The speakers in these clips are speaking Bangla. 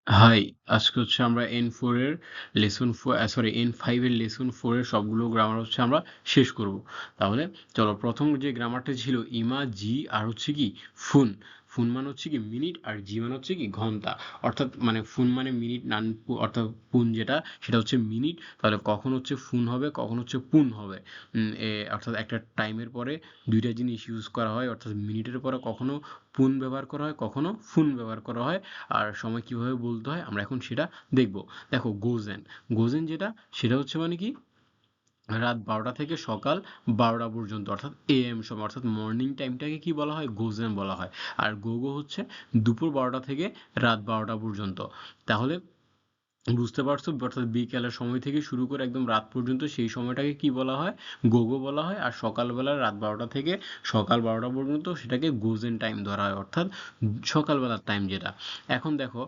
হাই, আজকে হচ্ছে আমরা N4 এর N5 এর লেসন 4 এর সবগুলো গ্রামার হচ্ছে আমরা শেষ করব। তাহলে চলো প্রথম যে গ্রামারটা ছিল ইমা, জি আর হচ্ছে কি ফুন। ফুন মানে হচ্ছে কি মিনিট আর জি মানে হচ্ছে কি ঘন্টা। অর্থাৎ মানে ফুন মানে মিনিট অর্থাৎ পুন যেটা সেটা হচ্ছে মিনিট। তাহলে কখন হচ্ছে ফুন হবে কখন হচ্ছে পুন হবে। অর্থাৎ একটা টাইমের পরে দুইটা জিনিস ইউজ করা হয়, অর্থাৎ মিনিটের পরে কখনো পুন ব্যবহার করা হয় কখনো ফুন ব্যবহার করা হয়। আর সময় কিভাবে বলতে হয় আমরা এখন সেটা দেখব। দেখো গোজেন, গোজেন যেটা সেটা হচ্ছে মানে কি রাত 12টা থেকে সকাল 12টা পর্যন্ত, অর্থাৎ এএম সময়, অর্থাৎ মর্নিং টাইমটাকে কি বলা হয় গোজেন বলা হয়। আর গোগো হচ্ছে দুপুর 12টা থেকে রাত 12টা পর্যন্ত। তাহলে বুঝতে পারছো, অর্থাৎ বিকেলের সময় থেকে শুরু করে একদম রাত পর্যন্ত সেই সময়টাকে কি বলা হয় গোগো বলা হয়। আর সকালবেলা রাত 12টা থেকে সকাল 12টা পর্যন্ত সেটাকে গোজেন টাইম ধরা হয়, অর্থাৎ সকালবেলার টাইম যেটা। এখন দেখো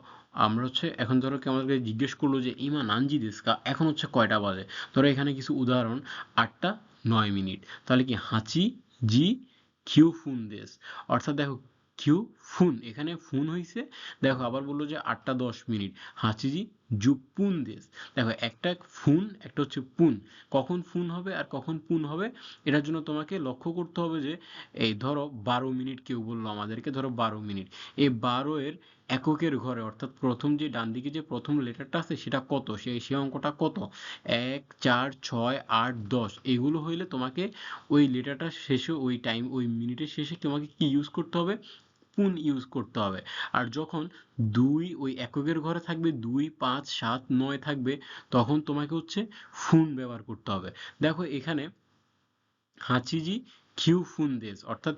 আমরা হচ্ছে এখন ধরো কি আমাদেরকে জিজ্ঞেস করলো যে ইমা নানজি দেস্কা, এখন হচ্ছে কয়টা বাজে। ধরো এখানে কিছু উদাহরণ, 8টা 9 মিনিট, তাহলে কি হাঁচি জি কিউ ফুন দেস, অর্থাৎ দেখো কিউ ফুন, এখানে ফুন হয়েছে। দেখো আবার বললো যে 8টা 10 মিনিট, হাঁচিজি জুপুন দেশ। দেখো একটা ফুন একটা হচ্ছে পুন, কখন ফুন হবে আর কখন পুন হবে এটার জন্য তোমাকে লক্ষ্য করতে হবে যে এই ধরো 12 মিনিট কেউ বললো আমাদেরকে, ধরো 12 মিনিট, এই 12 এর এককের ঘরে অর্থাৎ প্রথম যে ডান দিকে যে প্রথম লেটারটা আছে সেটা কত, সে অঙ্কটা কত, 1 4 6 8 10, এগুলো হইলে তোমাকে ওই লেটারটা শেষে ওই টাইম ওই মিনিটের শেষে তোমাকে কি ইউজ করতে হবে, পুন ইউজ করতে হবে। আর যখন দুই ওই এককের ঘরে থাকবে, 2 5 7 9 থাকবে, তখন তোমাকে হচ্ছে ফুন ব্যবহার করতে হবে। দেখো এখানে হাঁচিজি কিউ ফুন দেশ, অর্থাৎ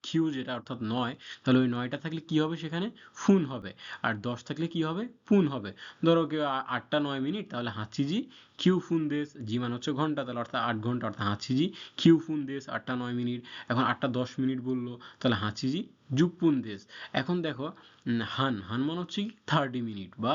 কিউ যেটা অর্থাৎ 9, তাহলে ওই 9টা থাকলে কি হবে সেখানে ফুন হবে। আর 10 থাকলে কি হবে পুন হবে। ধরো কেউ 8টা 9 মিনিট, তাহলে হাঁচিজি কিউ ফুন দেশ, জি মানে হচ্ছে ঘন্টা, তাহলে অর্থাৎ 8 ঘন্টা, অর্থাৎ হাঁচিজি কিউ ফুন দেশ 8টা 9 মিনিট। এখন 8টা 10 মিনিট বললো, তাহলে হাঁচিজি জুপুন দেশ। এখন দেখো হান হান মানে হচ্ছে কি 30 মিনিট বা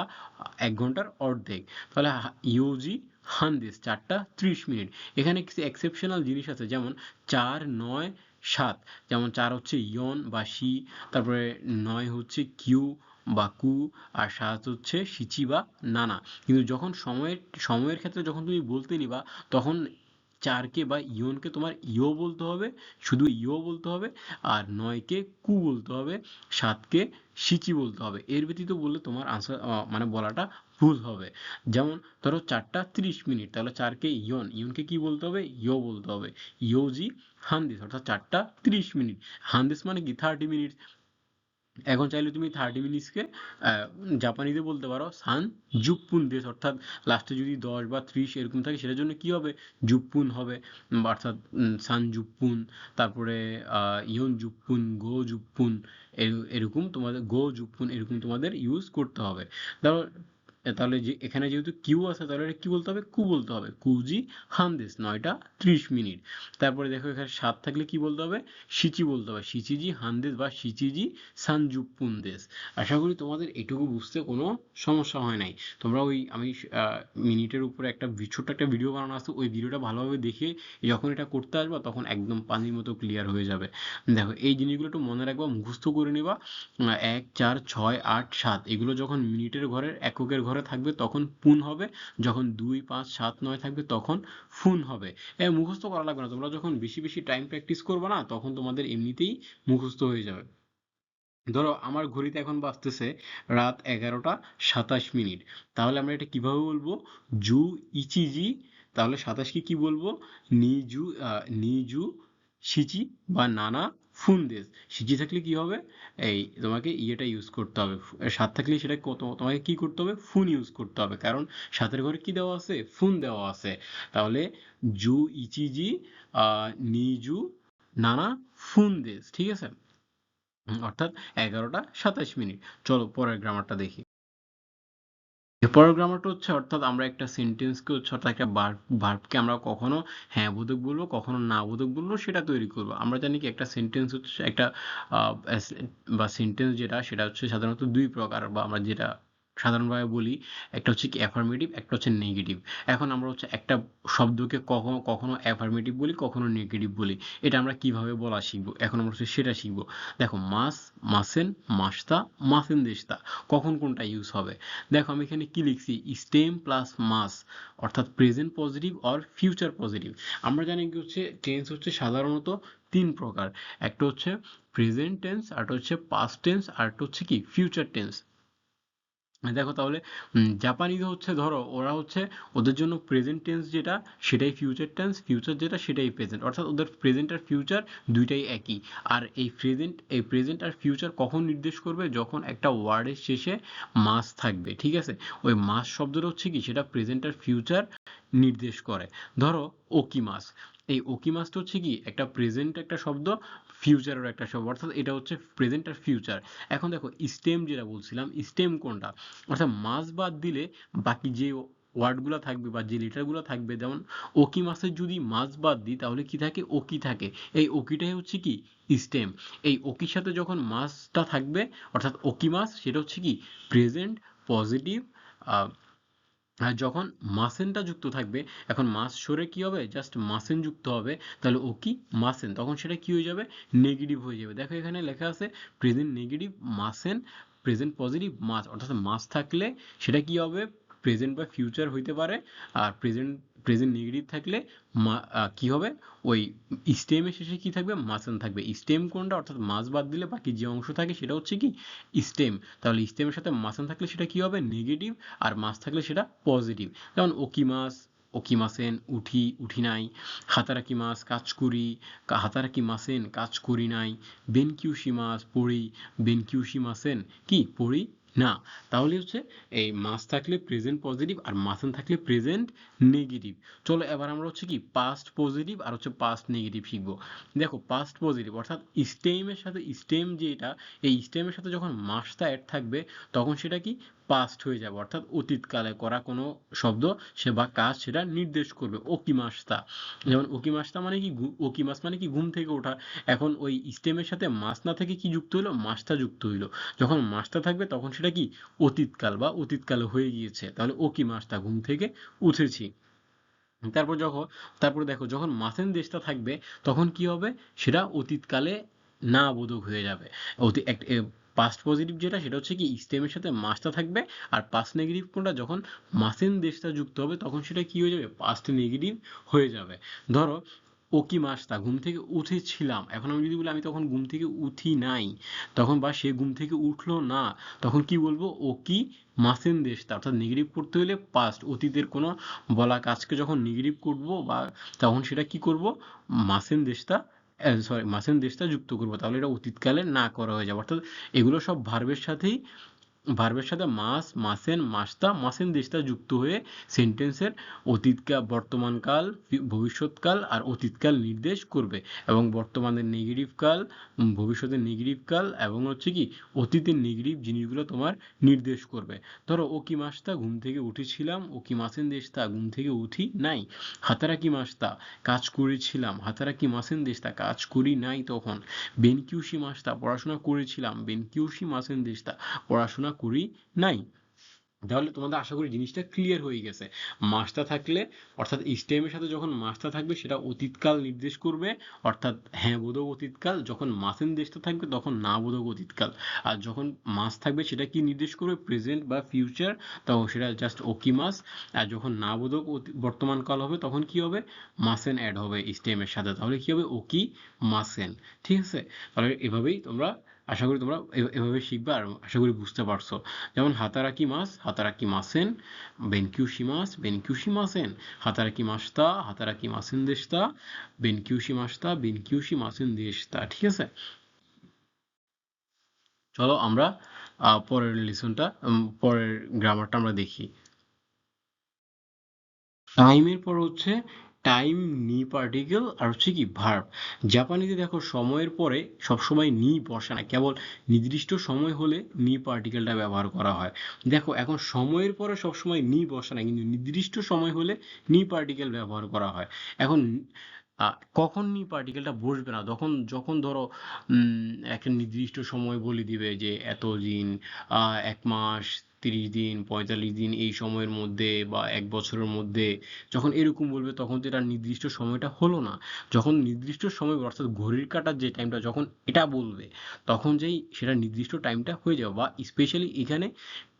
1 ঘন্টার অর্ধেক, তাহলে ইউজি হান দেশ 4টা 30 মিনিট। এখানে কিছু এক্সেপশনাল জিনিস আছে, যেমন 4 9 7, যেমন 4 হচ্ছে ইয়ন বা শি, তারপরে 9 হচ্ছে কিউ বা কু, আর 7 হচ্ছে সিচি বা নানা। কিন্তু যখন সময়ের ক্ষেত্রে যখন তুমি বলতে নিবা, তখন 4কে বা ইয়নকে তোমার ইও বলতে হবে, শুধু ইও বলতে হবে। আর 9কে কু বলতে হবে, 7কে সিচি বলতে হবে। এর ব্যতীত বললে তোমার আনসার মানে বলাটা ভুল হবে। যেমন ধরো 4টা 30 মিনিট, তাহলে 4কে ইয়নকে কি বলতে হবে, ইও বলতে হবে। ইয়োজি হানদিস, অর্থাৎ 4টা 30 মিনিট। হানদিস মানে কি 30 মিনিট। এখন চাইলে তুমি 30 মিনিটসকে জাপানিতে বলতে পারো সান জুপ্পুন দেশ, অর্থাৎ লাস্টে যদি 10 বা 30 এরকম থাকে সেটার জন্য কি হবে জুপ্পুন হবে। অর্থাৎ সান জুপ্পুন, তারপরে ইয়ন জুপ্পুন, গো জুপ্পুন, এরকম তোমাদের গো জুপ্পুন এরকম তোমাদের ইউজ করতে হবে। ধরো তাহলে যে এখানে যেহেতু কিউ আছে, তাহলে এটা কি বলতে হবে কু বলতে হবে, কুজি হানদেস 9টা 30 মিনিট। তারপরে দেখো এখানে 7 থাকলে কি বলতে হবে সিচি বলতে হবে, সিচিজি হানদেস বা সিচিজি সানজুপুনদেস। আশা করি তোমাদের এটুকু বুঝতে কোনো সমস্যা হয় নাই। তোমরা ওই আমি মিনিটের উপরে একটা ছোট্ট একটা ভিডিও বানানো আছে, ওই ভিডিওটা ভালোভাবে দেখে যখন এটা করতে আসবা তখন একদম পানির মতো ক্লিয়ার হয়ে যাবে। দেখো এই জিনিসগুলো একটু মনে রাখবা, মুখস্থ করে নিবা। 1 4 6 8 7 এগুলো যখন মিনিটের ঘরের এককের ঘরে থাকবে তখন পুন হবে, যখন 2 5 7 9 থাকবে তখন ফুন হবে। মুখস্থ করা লাগবে না, তোমরা যখন বেশি বেশি টাইম প্র্যাকটিস করবে না তখন তোমাদের এমনিতেই মুখস্থ হয়ে যাবে। ধরো আমার ঘড়িতে এখন বাজতেছে রাত 11টা 27 মিনিট, তাহলে আমরা এটা কিভাবে বলবো জু ইচিজি, তাহলে 27কে কি বলবো নিজু, নিজু সিচি বা নানা ফুনদেস। সিচি থাকলে কি হবে এই তোমাকে ইয়েটা ইউজ করতে হবে, 7 থাকলে সেটা কত তোমাকে কি করতে হবে ফুন ইউজ করতে হবে, কারণ 7-এর ঘরে কি দেওয়া আছে ফুন দেওয়া আছে। তাহলে জু ইচিজি নিজু নানা ফুনদেস, ঠিক আছে। অর্থাৎ 11টা 27 মিনিট। চলো পরের গ্রামারটা দেখি। পরের গ্রামারটা হচ্ছে অর্থাৎ আমরা একটা সেন্টেন্সকে হচ্ছে অর্থাৎ একটা ভার্বকে আমরা কখনো হ্যাঁ বোধক বলবো কখনো না বোধক বলবো সেটা তৈরি করবো। আমরা জানি কি একটা সেন্টেন্স হচ্ছে একটা বা সেন্টেন্স যেটা সেটা হচ্ছে সাধারণত দুই প্রকার, বা আমরা যেটা সাধারণভাবে বলি, একটা হচ্ছে কি অ্যাফার্মেটিভ, একটা হচ্ছে নেগেটিভ। এখন আমরা হচ্ছে একটা শব্দকে কখনো কখনো অ্যাফার্মেটিভ বলি, কখনো নেগেটিভ বলি। এটা আমরা কিভাবে বলা শিখবো, এখন আমরা হচ্ছে সেটা শিখবো। দেখো মাস, মাসেন, মাসতা, মাসেন দেশতা, কখন কোনটা ইউজ হবে। দেখো আমি এখানে কি লিখছি, স্টেম প্লাস মাস, অর্থাৎ present positive or future positive. আমরা জানি কি হচ্ছে টেন্স হচ্ছে সাধারণত তিন প্রকার, একটা হচ্ছে প্রেজেন্ট টেন্স, আরটা হচ্ছে পাস্ট টেন্স, আরটা হচ্ছে কি ফিউচার টেন্স। দেখো তাহলে জাপানিজ হচ্ছে ধরো ওরা হচ্ছে ওদের জন্য প্রেজেন্ট টেন্স যেটা সেটাই ফিউচার টেন্স, ফিউচার যেটা সেটাই প্রেজেন্ট, অর্থাৎ ওদের প্রেজেন্ট আর ফিউচার দুইটাই একই। আর এই প্রেজেন্ট আর ফিউচার কখন নির্দেশ করবে, যখন একটা ওয়ার্ডের শেষে মাস থাকবে, ঠিক আছে। ওই মাস শব্দটা হচ্ছে কি, সেটা প্রেজেন্ট আর ফিউচার নির্দেশ করে। ধরো ওকিমাস, এই ওকিমাসটা হচ্ছে কি একটা প্রেজেন্ট একটা শব্দ, ফিউচারের একটা শব্দ, অর্থাৎ এটা হচ্ছে প্রেজেন্ট আর ফিউচার। এখন দেখো স্টেম যেটা বলছিলাম, স্টেম কোনটা, অর্থাৎ মাস বাদ দিলে বাকি যে ওয়ার্ডগুলো থাকবে বা যে লেটারগুলো থাকবে, যেমন ওকি মাসের যদি মাস বাদ দিই তাহলে কি থাকে, ওকি থাকে। এই ওকিটাই হচ্ছে কি স্টেম। এই ওকির সাথে যখন মাসটা থাকবে, অর্থাৎ ওকি মাস, সেটা হচ্ছে কি প্রেজেন্ট পজিটিভ। আর যখন মাসেনটা যুক্ত থাকবে, এখন মাস সরে কি হবে, জাস্ট মাসেন যুক্ত হবে, তাহলে ও কি মাসেন, তখন সেটা কি হয়ে যাবে, নেগেটিভ হয়ে যাবে। দেখো এখানে লেখা আছে প্রেজেন্ট নেগেটিভ মাসেন, প্রেজেন্ট পজিটিভ মাস, অর্থাৎ মাস থাকলে সেটা কি হবে, প্রেজেন্ট বা ফিউচার হইতে পারে। আর প্রেজেন্ট প্রেজেন্ট নেগেটিভ থাকলে কি হবে, ওই স্টেমের শেষে কি থাকবে, মাসেন থাকবে। স্টেম কোনটা, অর্থাৎ মাস বাদ দিলে বাকি যে অংশ থাকে সেটা হচ্ছে কি স্টেম। তাহলে স্টেমের সাথে মাসেন থাকলে সেটা কি হবে, নেগেটিভ। আর মাস থাকলে সেটা পজিটিভ। যেমন ওকিমাস, ওকিমাসেন, উঠি, উঠি নাই। হাতারাকি মাস, কাজ করি। হাতারাকি মাসেন, কাজ করি নাই। বেনকিউশি মাস, পড়ি। বেনকিউশি মাসেন, কি পড়ি না। তাহলে হচ্ছে এই মাস থাকলে প্রেজেন্ট পজিটিভ, আর মাসেন থাকলে প্রেজেন্ট নেগেটিভ। চলো এবার আমরা হচ্ছে কি পাস্ট পজিটিভ আর হচ্ছে পাস্ট নেগেটিভ শিখবো। দেখো পাস্ট পজিটিভ অর্থাৎ স্টেমের সাথে স্টেম যেটা, এই স্টেমের সাথে যখন মাসটা অ্যাড থাকবে তখন সেটা কি পাস্ট হয়ে যাবে, অর্থাৎ অতীতকালে করা কোনো শব্দ সে বা কাজ সেটা নির্দেশ করবে। ওকিমাস্তা, যেমন ওকিমাস্তা মানে কি ওকিমাস মানে কি ঘুম থেকে ওঠা। এখন ওই স্টেমের সাথে মাস না থেকে কি যুক্ত হইলো, মাসটা যুক্ত হইলো। যখন মাসটা থাকবে তখন সেটা কি অতীতকাল বা অতীতকালে হয়ে গিয়েছে, তাহলে ওকিমাস্তা ঘুম থেকে উঠেছি। তারপর যখন তারপর দেখো যখন মাসেন দেশটা থাকবে তখন কি হবে, সেটা অতীতকালে না বোধক হয়ে যাবে। অতি পাস্ট পজিটিভ যেটা সেটা হচ্ছে কি স্টেমের সাথে মাসটা থাকবে, আর পাস্ট নেগেটিভ কোনটা, যখন মাসেন দেশটা যুক্ত হবে তখন সেটা কি হয়ে যাবে, পাস্ট নেগেটিভ হয়ে যাবে। ধরো ওকি মাসটা ঘুম থেকে উঠেছিলাম, এখন আমি যদি বলি আমি তখন ঘুম থেকে উঠি নাই, তখন বা সে ঘুম থেকে উঠলো না, তখন কি বলবো, ওকি মাসেন দেশটা, অর্থাৎ নেগেটিভ করতে হলে পাস্ট অতীতের কোনো বলা কাজকে যখন নেগেটিভ করব বা তখন সেটা কি করব, মাসেন দেশটা, সরি মাসেন দেশটা যুক্ত করব, তাহলে এটা অতীতকালে না করা হয়ে যাবে। অর্থাৎ এগুলো সব ভার্বের সাথেই, ভার্বের সাথে মাস, মাসেন, মাসতা, মাসেন দেশটা যুক্ত হয়ে সেন্টেন্সের অতীতকাল, বর্তমানকাল, ভবিষ্যৎকাল আর অতীতকাল নির্দেশ করবে। এবং বর্তমানের নেগেটিভ কাল, ভবিষ্যতের নেগেটিভ কাল এবং হচ্ছে কি অতীতের নেগেটিভ জিনিসগুলো তোমার নির্দেশ করবে। ধরো ও কি মাসতা ঘুম থেকে উঠেছিলাম, ও কি মাসেন দেশতা ঘুম থেকে উঠি নাই। হাতারা কি মাসতা কাজ করেছিলাম, হাতারা কি মাসেন দেশতা কাজ করি নাই তখন। বেনকিউশি মাসতা পড়াশোনা করেছিলাম, বেনকিউশি মাসেন দেশতা পড়াশোনা করি নাই। তাহলে তোমাদের আশা করি জিনিসটা ক্লিয়ার হয়ে গেছে। মাসটা থাকলে, অর্থাৎ স্টেমের সাথে যখন মাসটা থাকবে সেটা অতীতকাল নির্দেশ করবে, অর্থাৎ হ্যাঁ বোধক অতীতকাল। যখন মাসেন দেশটা থাকবে তখন না বোধক অতীতকাল। আর যখন মাস থাকবে সেটা কি নির্দেশ করবে, প্রেজেন্ট বা ফিউচার, তখন সেটা জাস্ট ওকি মাস। আর যখন না বোধক বর্তমান কাল হবে তখন কি হবে, মাসেন অ্যাড হবে স্টেমের সাথে, তাহলে কি হবে, ওকি মাসেন। ঠিক আছে, তাহলে এভাবেই তোমরা আশা করি তোমরা এভাবে শিখবে, আর আশা করি বুঝতে পারছো। যেমন হাতারাকি মাস, হাতারাকি মাসেন। বেনকিউশি মাস, বেনকিউশি মাসেন। হাতারাকি মাসতা, হাতারাকি মাসেন দেশতা। বেনকিউশি মাসতা, বেনকিউশি মাসেন দেশতা। ঠিক আছে, চলো আমরা পরের লিসনটা, পরের গ্রামারটা আমরা দেখি। টাইমের পর হচ্ছে টাইম, নি পার্টিকেল আর হচ্ছে কি ভার্ব। জাপানিতে দেখো সময়ের পরে সবসময় নি বসে না, কেবল নির্দিষ্ট সময় হলে নি পার্টিকেলটা ব্যবহার করা হয়। দেখো এখন সময়ের পরে সবসময় নি বসে না, কিন্তু নির্দিষ্ট সময় হলে নি পার্টিকেল ব্যবহার করা হয়। এখন কখন নি পার্টিকেলটা বসবে না, যখন যখন ধরো একটা নির্দিষ্ট সময় বলে দিবে যে এত দিন, 1 মাস, 30 দিন 45 দিন এই সময়ের মধ্যে বা 1 বছরের মধ্যে, যখন এরকম বলবে তখন তো এটা নির্দিষ্ট সময়টা হলো না। যখন নির্দিষ্ট সময় অর্থাৎ ঘড়ির কাঁটার যে টাইমটা যখন এটা বলবে তখন যেই সেটা নির্দিষ্ট টাইমটা হয়ে যাবে, বা স্পেশালি এখানে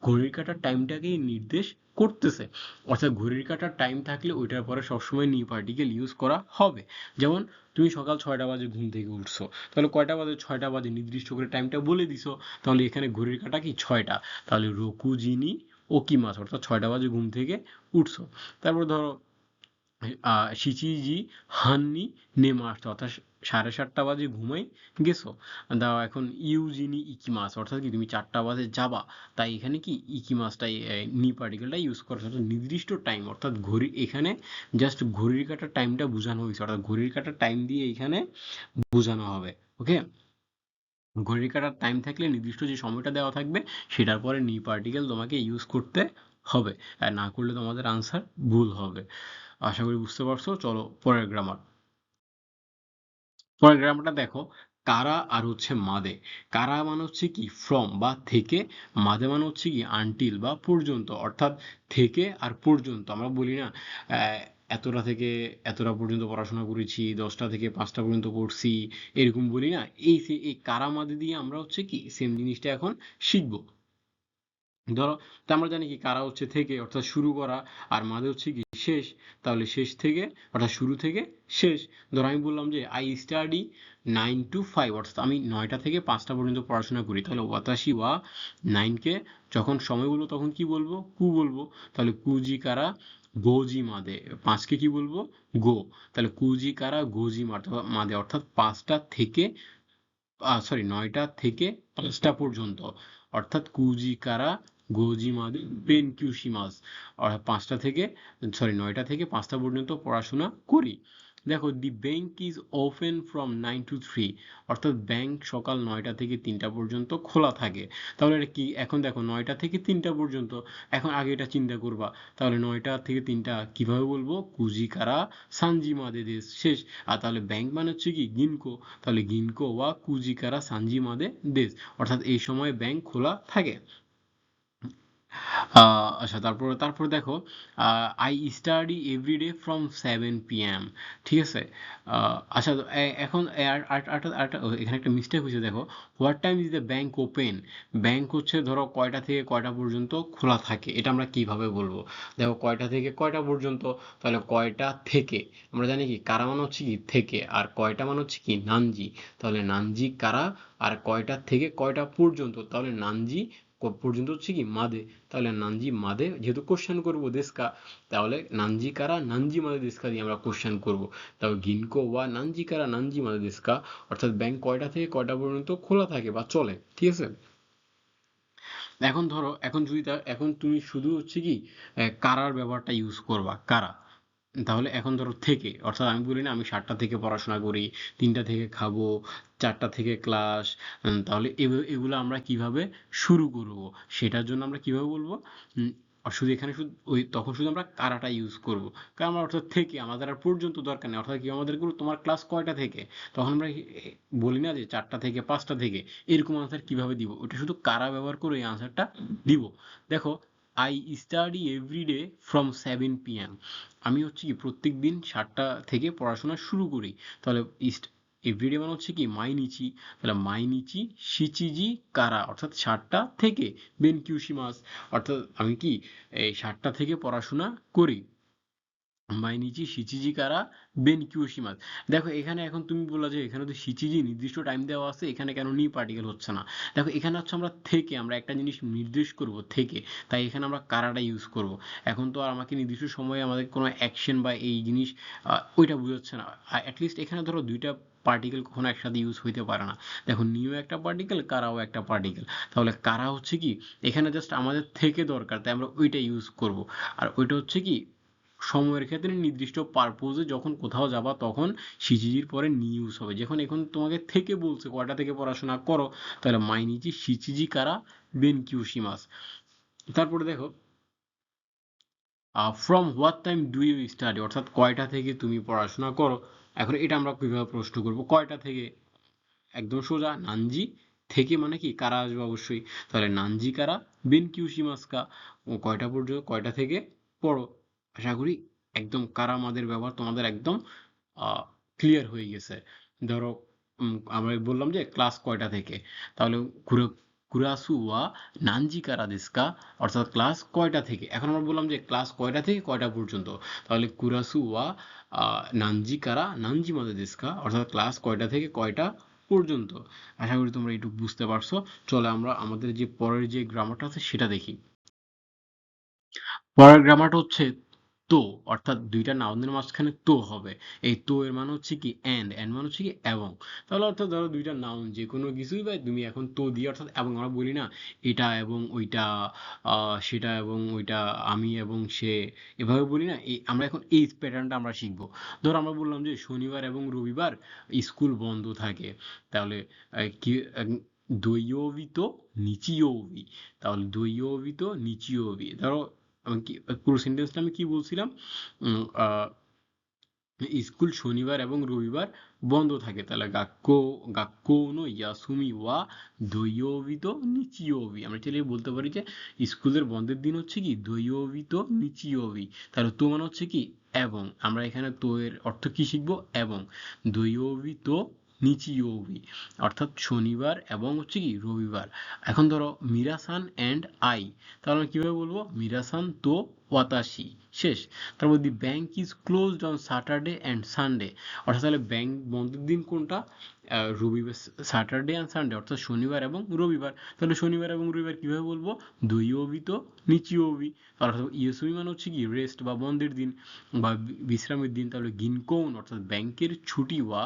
ঘড়ির কাঁটার টাইমটাকেই নির্দেশ করতেছে। অর্থাৎ ঘড়ির কাঁটার টাইম থাকলে ওইটার পরে সবসময় নিউ পার্টিকেল ইউজ করা হবে। যেমন তুমি সকাল 6টা বাজে ঘুম থেকে উঠছো, তাহলে কয়টা বাজে? 6টা বাজে, নির্দিষ্ট করে টাইমটা বলে দিছো, তাহলে এখানে ঘড়ির কাঁটা কি 6টা, তাহলে রোকুজিনি ওকিমাস, অর্থাৎ 6টা বাজে ঘুম থেকে উঠছো। তারপর ধরো শিচিজি হাননি নেমে আসতো, অর্থাৎ 7:30 বাজে ঘুমাই গেছো। দাও এখন ইউজিনি ইকিমাস, অর্থাৎ কি তুমি 4টা বাজে যাবা, তাই এখানে কি ইকিমাসটাই নি পার্টিকেলটা ইউজ করা, অর্থাৎ নির্দিষ্ট টাইম, অর্থাৎ ঘড়ি এখানে জাস্ট ঘড়ির কাঁটার টাইমটা বোঝানো হয়েছে, অর্থাৎ ঘড়ির কাঁটার টাইম দিয়ে এখানে বোঝানো হবে। ওকে, ঘড়ির কাঁটার টাইম থাকলে নির্দিষ্ট যে সময়টা দেওয়া থাকবে সেটার পরে নি পার্টিকেল তোমাকে ইউজ করতে হবে, আর না করলে তোমাদের আনসার ভুল হবে। আশা করি বুঝতে পারছো। চলো পরের গ্রামার। পরের গ্রামারটা দেখো, কারা আর হচ্ছে মাদে। কারা মানে হচ্ছে কি ফ্রম বা থেকে, মাদে মানে হচ্ছে কি আনটিল বা পর্যন্ত, অর্থাৎ থেকে আর পর্যন্ত। আমরা বলি না এতটা থেকে এতটা পর্যন্ত পড়াশোনা করেছি, 10টা থেকে 5টা পর্যন্ত পড়ছি, এরকম বলি না। এই কারা মাদে দিয়ে আমরা হচ্ছে কি সেম জিনিসটা এখন শিখবো। ধরো, তা আমরা জানি কি কারা হচ্ছে থেকে অর্থাৎ শুরু করা, আর মাঝে হচ্ছে কি শেষ, তাহলে শেষ থেকে অর্থাৎ শুরু থেকে শেষ। ধরো আমি বললাম যে আই স্টাডি 9 to 5, অর্থাৎ আমি 9টা থেকে 5টা পর্যন্ত পড়াশোনা করি, তাহলে ওয়াতাশি ওয়া 9কে যখন সময় বলবো তখন কি বলবো? কু বলবো। তাহলে কুজি কারা গোজি মাদে, 5কে কি বলবো? গো। তাহলে কুজি কারা গোজি মাদে, অর্থাৎ 5টা থেকে সরি 9টা থেকে 5টা পর্যন্ত, অর্থাৎ কুজিকারা গোজিমাদে বেনকিউশিমাস, অর্থাৎ 5টা থেকে 9টা থেকে 5টা পর্যন্ত পড়াশোনা করি। দেখো, the bank is open from 9 to 3, অর্থাৎ ব্যাংক সকাল 9টা থেকে 3টা পর্যন্ত খোলা থাকে। তাহলে এটা কি? এখন দেখো 9টা থেকে 3টা পর্যন্ত, এখন আগে এটা চিন্তা করবা, তাহলে 9টা থেকে 3টা কিভাবে বলবো? কুজিকারা সানজিমাদে দেশ শেষ। আর তাহলে ব্যাংক মানে হচ্ছে কি গিনকো, তাহলে গিনকো ওয়া কুজিকারা সানজিমাদে দেশ, অর্থাৎ এই সময় ব্যাংক খোলা থাকে। আচ্ছা, তারপরে তারপরে দেখো, I study every day from 7 PM, ঠিক আছে। আচ্ছা, এখন এখানে একটা মিস্টেক হয়েছে। দেখো, what time is the bank open? Bank হচ্ছে ধরো কয়টা থেকে কয়টা পর্যন্ত খোলা থাকে, এটা আমরা কিভাবে বলবো? দেখো, কয়টা থেকে কয়টা পর্যন্ত, তাহলে কয়টা থেকে, আমরা জানি কি কারা মানে হচ্ছে কি থেকে, আর কয়টা মানে হচ্ছে কি নানজি, তাহলে নানজি কারা, আর কয়টা থেকে কয়টা পর্যন্ত, তাহলে নানজি পর্যন্ত হচ্ছে কি মাদে, তাহলে নানজি মাদে, যেহেতু কোশ্চেন করবো দেশকা, তাহলে নানজি কারা নানজি মাদে দেশকা দিয়ে আমরা কোশ্চেন করবো। তাহলে গিনকো ওয়া নানজি কারা নানজি মাদে দেশকা, অর্থাৎ ব্যাংক কয়টা থেকে কয়টা পর্যন্ত খোলা থাকে বা চলে, ঠিক আছে। এখন ধরো, এখন যদি এখন তুমি শুধু হচ্ছে কি কারার ব্যবহারটা ইউজ করবা, কারা। তাহলে এখন ধরো থেকে, অর্থাৎ আমি বলি না আমি 7টা থেকে পড়াশোনা করি, 3টা থেকে খাবো, 4টা থেকে ক্লাস, তাহলে এগুলো আমরা কিভাবে শুরু করব, সেটার জন্য আমরা কিভাবে বলবো? আর শুধু এখানে শুধু ওই তখন শুধু আমরা কারাটা ইউজ করব, কারণ আমরা অর্থাৎ থেকে আমাদের আর পর্যন্ত দরকার নেই, অর্থাৎ কি আমাদের তোমার ক্লাস কয়টা থেকে, তখন আমরা বলি না যে 4টা থেকে 5টা থেকে, এরকম আনসার কিভাবে দিব, ওটা শুধু কারা ব্যবহার করে এই আনসারটা দিব। দেখো, I study every day from 7 PM, আমি হচ্ছে কি প্রত্যেক দিন 7টা থেকে পড়াশোনা শুরু করি। তাহলে এভরিডে মানে হচ্ছে কি মাইনিচি, তাহলে মাইনিচি শিচিজি কারা, অর্থাৎ 7টা থেকে বেনকিউশিমাস, অর্থাৎ আমি কি এই 7টা থেকে পড়াশোনা করি। মাইনিচি শিচিজি কারা বেনকিউশিমাস। দেখো এখানে এখন তুমি বললা যে এখানে তো শিচিজি নির্দিষ্ট টাইম দেওয়া আছে, এখানে কেন নি পার্টিকেল হচ্ছে না? দেখো এখানে হচ্ছে আমরা থেকে, আমরা একটা জিনিস নির্দেশ করব থেকে, তাই এখানে আমরা কারাটা ইউজ করব। এখন তো আর আমাকে নির্দিষ্ট সময়ে আমাদের কোনো অ্যাকশন বা এই জিনিস ওইটা বুঝাচ্ছে না। অ্যাটলিস্ট এখানে ধরো দুইটা পার্টিকেল কখনো একসাথে ইউজ হইতে পারে না। দেখো, নিও একটা পার্টিকেল, কারাও একটা পার্টিকেল, তাহলে কারা হচ্ছে কি এখানে জাস্ট আমাদের থেকে দরকার, তাই আমরা ওইটা ইউজ করব। আর ওইটা হচ্ছে কি সময়ের ক্ষেত্রে নির্দিষ্ট পারপোজে যখন কোথাও যাবা তখন সিজিজির পরে নিউজ হবে। যখন এখন তোমাকে থেকে বলছে কয়টা থেকে পড়াশোনা করো, তাহলে মাইনিচি সিচিজি কারা বেনকিউশিমাস। তারপরে দেখো, from what time do you study, অর্থাৎ কয়টা থেকে তুমি পড়াশোনা করো। এখন এটা আমরা কিভাবে প্রশ্ন করব, কয়টা থেকে? একদম সোজা, নানজি থেকে মানে কি কারা আসবে অবশ্যই, তাহলে নানজি কারা বেনকিউশিমাস্কা, ও কয়টা পর্যন্ত, কয়টা থেকে পড়ো। আশা করি একদম কারা মাদের ব্যবহার তোমাদের একদম ক্লিয়ার হয়ে গেছে। ধরো আমরা বললাম যে ক্লাস কয়টা থেকে, তাহলে কুরা কুরাসু ওয়া নানজি কারা দেস্কা, অর্থাৎ ক্লাস কয়টা থেকে। এখন আমরা বললাম যে ক্লাস কয়টা থেকে কয়টা পর্যন্ত, তাহলে কুরাসু ওয়া নানজি কারা নানজি মাদে দেস্কা, অর্থাৎ ক্লাস কয়টা থেকে কয়টা পর্যন্ত। আশা করি তোমরা একটু বুঝতে পারছো। চলো আমরা আমাদের যে পরের যে গ্রামারটা আছে সেটা দেখি। পরের গ্রামারটা হচ্ছে তো, অর্থাৎ দুইটা নাউনের মাঝখানে তো হবে। এই তো এর মানে হচ্ছে কি এন্ড মানে হচ্ছে কি এবং। তাহলে অর্থাৎ ধরো দুইটা নাউন যে কোনো কিছুই ভাই তুমি এখন তো দিয়ে, অর্থাৎ এবং আমরা বলি না এটা এবং ওইটা, সেটা এবং ওইটা, আমি এবং সে, এভাবে বলি না। আমরা এখন এই প্যাটার্নটা আমরা শিখবো। ধরো আমরা বললাম যে শনিবার এবং রবিবার স্কুল বন্ধ থাকে, তাহলে কি দৈয়বিত নিচিয়বি, তাহলে দৈয়বিত নিচিয়বি। ধরো আমি কি পুরো সেন্টেন্সটা আমি কি বলছিলাম, উম, আহ, স্কুল শনিবার এবং রবিবার বন্ধ থাকে, তাহলে গাক্কো নো ইয়াসুমি ওয়া দৈয়বিত নিচিয়বি। আমরা চাইলে বলতে পারি যে স্কুলের বন্ধের দিন হচ্ছে কি দৈয়বিত নিচিয়বি। তাহলে তো মানে হচ্ছে কি এবং, আমরা এখানে তো এর অর্থ কি শিখবো এবং, দৈয়বিত নিচিয়বি অর্থাৎ শনিবার এবং হচ্ছে কি রবিবার। এখন ধরো মিরাসান অ্যান্ড আই, তাহলে আমরা কিভাবে বলবো মিরাসান তো ওয়াতাশি, শেষ। তারপর the bank is closed on Saturday and Sunday, অর্থাৎ তাহলে ব্যাংক বন্ধের দিন কোনটা, রবিবার, স্যাটারডে অ্যান্ড সানডে, অর্থাৎ শনিবার এবং রবিবার। তাহলে শনিবার এবং রবিবার কিভাবে বলবো দৈয়বি তো নিচিয়বি, অর্থাৎ ইয়েসুমি মানে হচ্ছে কি রেস্ট বা বন্ধের দিন বা বিশ্রামের দিন। তাহলে গিনকৌন অর্থাৎ ব্যাংকের ছুটি ওয়া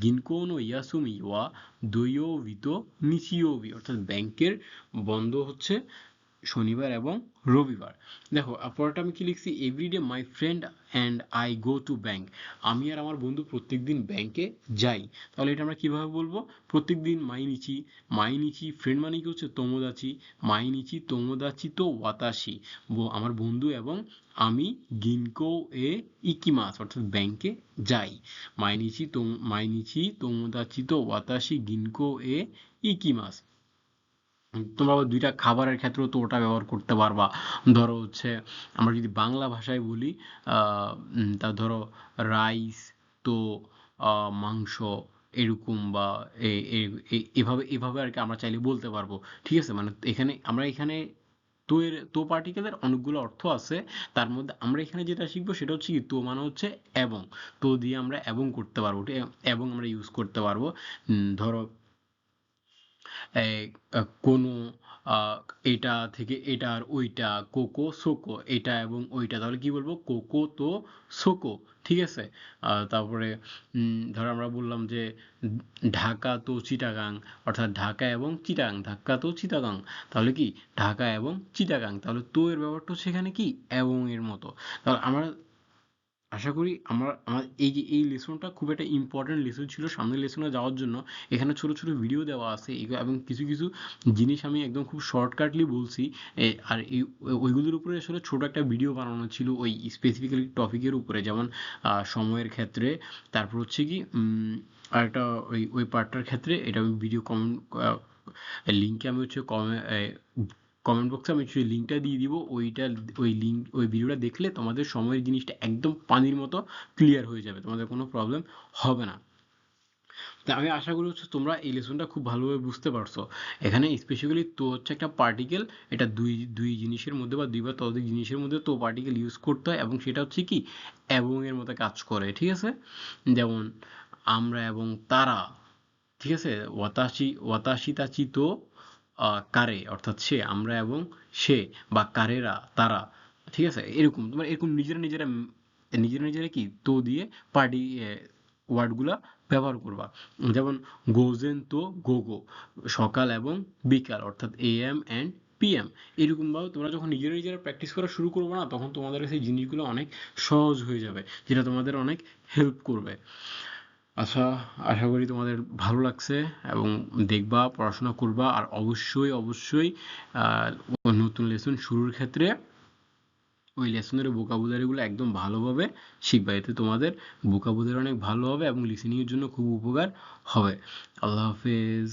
গিনকৌন ও ইয়াসুমি ওয়া দৈয়বি তো নিচিয়বি, অর্থাৎ ব্যাংকের বন্ধ হচ্ছে শনিবার এবং রবিবার। দেখো পরেরটা আমি কি লিখছি, every day my friend and I go to bank, আমি আর আমার বন্ধু প্রত্যেকদিন ব্যাংকে যাই। তাহলে এটা আমরা কিভাবে বলবো, প্রত্যেকদিন মাইনিচি, মাইনিচি ফ্রেন্ড মানে কি হচ্ছে তোমোদাচি, মাইনিচি তোমোদাচি তো ওয়াতাশি, আমার বন্ধু এবং আমি গিনকো এ ইকিমাস, অর্থাৎ ব্যাংকে যাই। মাইনিচি তোমোদাচি তো ওয়াতাশি গিনকো এ ইকিমাস। তোমরা আবার দুইটা খাবারের ক্ষেত্রেও তো ওটা ব্যবহার করতে পারবা। ধরো হচ্ছে আমরা যদি বাংলা ভাষায় বলি, তা ধরো রাইস তো মাংস, এরকম বা এভাবে এভাবে আর কি আমরা চাইলে বলতে পারবো। ঠিক আছে, মানে এখানে তো এর তো পার্টিকেলের অনেকগুলো অর্থ আছে। তার মধ্যে আমরা এখানে যেটা শিখবো সেটা হচ্ছে কি তো মানে হচ্ছে এবং, তো দিয়ে আমরা এবং করতে পারবো, এবং আমরা ইউজ করতে পারবো। ধরো এই, কোনো আহ, এটা থেকে এটা আর ওইটা, কোকো সোকো, এটা এবং ওইটা, তাহলে কি বলবো কোকো তো সোকো। ঠিক আছে, তারপরে ধরো আমরা বললাম যে ঢাকা তো চিটাগাং, অর্থাৎ ঢাকা এবং চিটাগাং, ঢাকা তো চিটাগাং, তাহলে কি ঢাকা এবং চিটাগাং। তাহলে তো এর ব্যাপারটা হচ্ছে এখানে কি এবং এর মতো। তাহলে আমরা আশা করি আমার এই যে এই লেসনটা খুব একটা ইম্পর্টেন্ট লেসন ছিল সামনের লেসনে যাওয়ার জন্য। এখানে ছোট ছোট ভিডিও দেওয়া আছে এবং কিছু কিছু জিনিস আমি একদম খুব শর্টকাটলি বলছি। আর ওইগুলোর উপরে আসলে ছোট একটা ভিডিও বানানো ছিল ওই স্পেসিফিক্যালি টপিকের উপরে, যেমন সময়ের ক্ষেত্রে, তারপর হচ্ছে কি আর একটা ওই পার্টটার ক্ষেত্রে। এটা আমি ভিডিও কমেন্ট লিঙ্কে আমি হচ্ছে কমেন্ট বক্সে আমি সেই লিঙ্কটা দিয়ে দিব। ওই ভিডিওটা দেখলে তোমাদের সময়ের জিনিসটা একদম পানির মতো ক্লিয়ার হয়ে যাবে, তোমাদের কোনো প্রবলেম হবে না। তা আমি আশা করি হচ্ছে তোমরা এই লেসনটা খুব ভালোভাবে বুঝতে পারছো। এখানে স্পেসিফিক্যালি তো হচ্ছে একটা পার্টিকেল, এটা দুই দুই জিনিসের মধ্যে বা দুই বা ততোধিক জিনিসের মধ্যে তো পার্টিকেল ইউজ করতে হয়, এবং সেটা হচ্ছে কি এবং এর মতো কাজ করে। ঠিক আছে, যেমন আমরা এবং তারা। ঠিক আছে, ওয়াতাশি ওয়াতাশি তাচি তো কারে, অর্থাৎ সে, আমরা এবং সে, বা কারেরা তারা। ঠিক আছে, এরকম তোমার এরকম নিজেরা নিজেরা নিজেরা নিজেরা কি তো দিয়ে পার্টি ওয়ার্ডগুলা ব্যবহার করবা। যেমন গোজেন তো গোগো, সকাল এবং বিকাল, অর্থাৎ এএম অ্যান্ড পিএম। এরকম ভাবে তোমরা যখন নিজেরা নিজেরা প্র্যাকটিস করা শুরু করবে না, তখন তোমাদের কাছে এই জিনিসগুলো অনেক সহজ হয়ে যাবে, যেটা তোমাদের অনেক হেল্প করবে। আচ্ছা, আশা করি তোমাদের ভালো লাগছে এবং দেখবা, পড়াশোনা করবা, আর অবশ্যই অবশ্যই আহ, নতুন লেসন শুরুর ক্ষেত্রে ওই লেসনের ভোকাবুলারিগুলো একদম ভালোভাবে শিখবা, এতে তোমাদের ভোকাবুলারি অনেক ভালো হবে এবং লিসেনিং এর জন্য খুব উপকার হবে। আল্লাহ হাফেজ।